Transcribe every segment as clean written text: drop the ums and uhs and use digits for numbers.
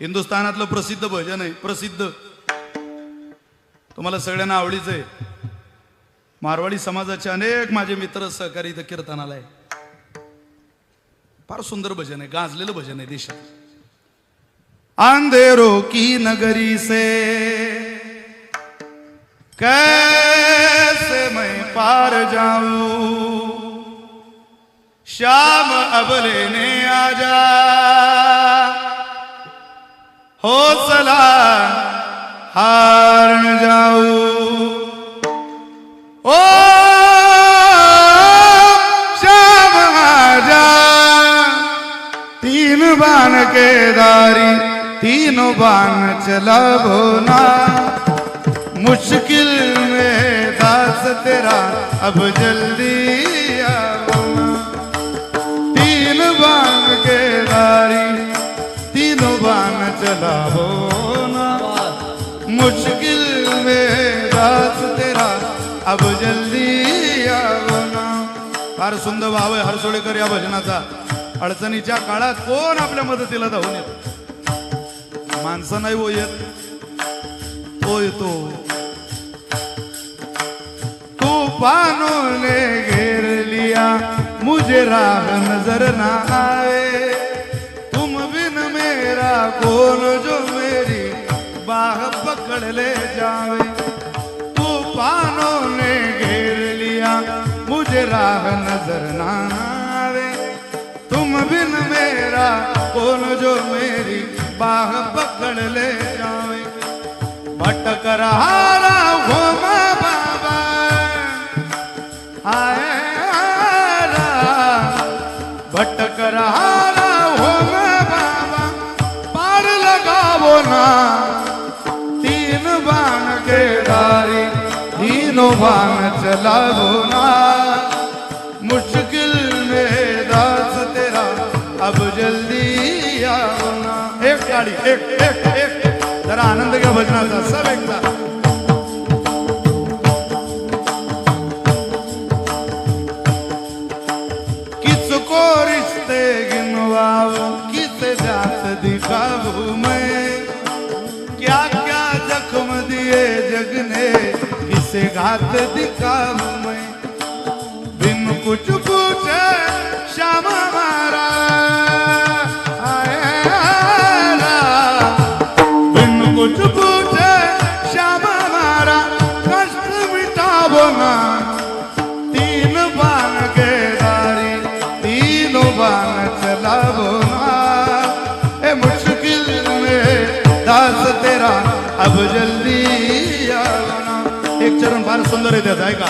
हिंदुस्थानातलं प्रसिद्ध भजन आहे, प्रसिद्ध, तुम्हाला सगळ्यांना आवडीचं आहे. मारवाडी समाजाचे अनेक माझे मित्र सहकारी इथं कीर्तनाला आहे. फार सुंदर भजन आहे, गाजलेलं भजन आहे देशात. अंधेरों की नगरी से कैसे मैं पार जाऊं, शाम अब लेने आजा, हौसला हार न जाऊं. ओ शाम आजा, तीन बाण के दारी, तीनों बाण चलावो ना, मुश्किल में दास तेरा अब जल्दी आओ ना. तीन बाण के दारी, तीनों बाण चलावो ना, मुश्किल में दास तेरा अब जल्दी आओ ना. फार सुंदर भाव आहे हरसोळेकर या भजनाचा. अडचणीच्या काळात कोण आपल्या मदतीला धावून येतो? माणसं नाही हो येत, तो येतो. तूफानों ने घेर लिया मुझे, राह नजर ना आए, तुम बिन मेरा कौन जो मेरी बाह पकड़ ले जावे. तूफानों ने घेर लिया मुझे, राह नजर ना आवे, तुम बिन मेरा कौन जो मेरी बाह पकड़ ले जावे. भटक रहा हूँ मैं बाबा, आया भटक रहा हूँ मैं बाबा, पार लगावो ना. तीन बाण के दारी, तीनों बाण चलावो ना, मुश्किल में दास तेरा अब जल्दी आओ ना. एक गाड़ी, एक एक एक जरा आनंद घ्या भजनाचा सब एकदा. किसको रिश्ते गिनवाऊं, किसे जात दिखाऊं मैं, क्या क्या जख्म दिए जग ने, किसे घात दिखाऊं मैं. बिन कुछ पूछे श्याम हमारा आया, बिन कुछ पूछे श्याम हमारा कष्ट मिटावो ना. तीन बाण के दारी, तीनों बाण चलावो ना, ए मुश्किल में दास तेरा अब जल्दी आओ ना. एक चरण फार सुंदर आहे त्याचा, ऐका.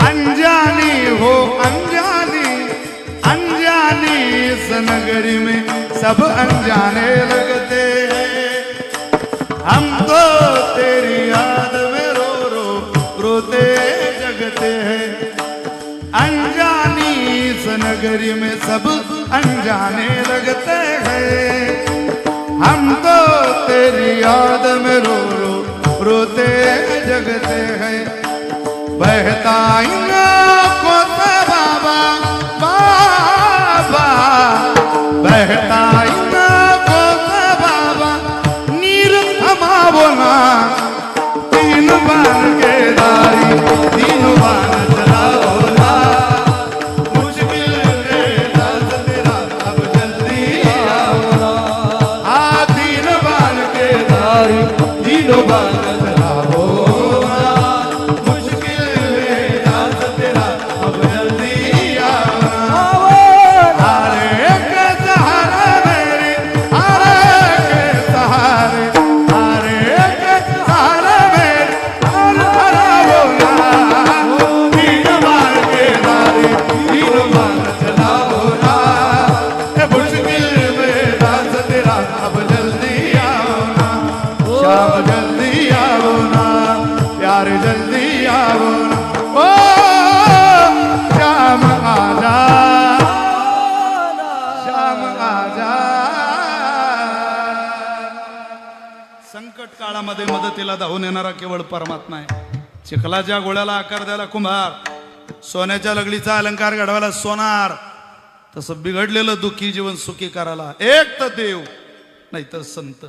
अनजानी हो अनजानी, अनजानी इस नगरी में सब अनजाने लगते हैं. हम तो तेरी याद में रो रो रोते जगते हैं. अनजानी इस नगरी में सब अनजाने लगते हैं. हम तो तेरी याद में रो रो रोते जगते हैं. बहता इन आँखों से बाबा बाबा, बहता इन आँखों से बाबा, नीर थमावो ना. तीन बाण के दारी, तीन बाण चलावो ना, मुश्किल में दास तेरा अब जल्दी आओ ना. आ तीन बाण के दारी, तीन बाण चलावो ना, काळामध्ये मदतीला धावून येणारा केवळ परमात्मा आहे. चिखलाच्या गोळ्याला आकार द्यायला कुंभार, सोन्याच्या लगडीचा अलंकार घडवायला सोनार, तसं बिघडलेलं दुःखी जीवन सुखी करायला एक तर देव नाही तर संत.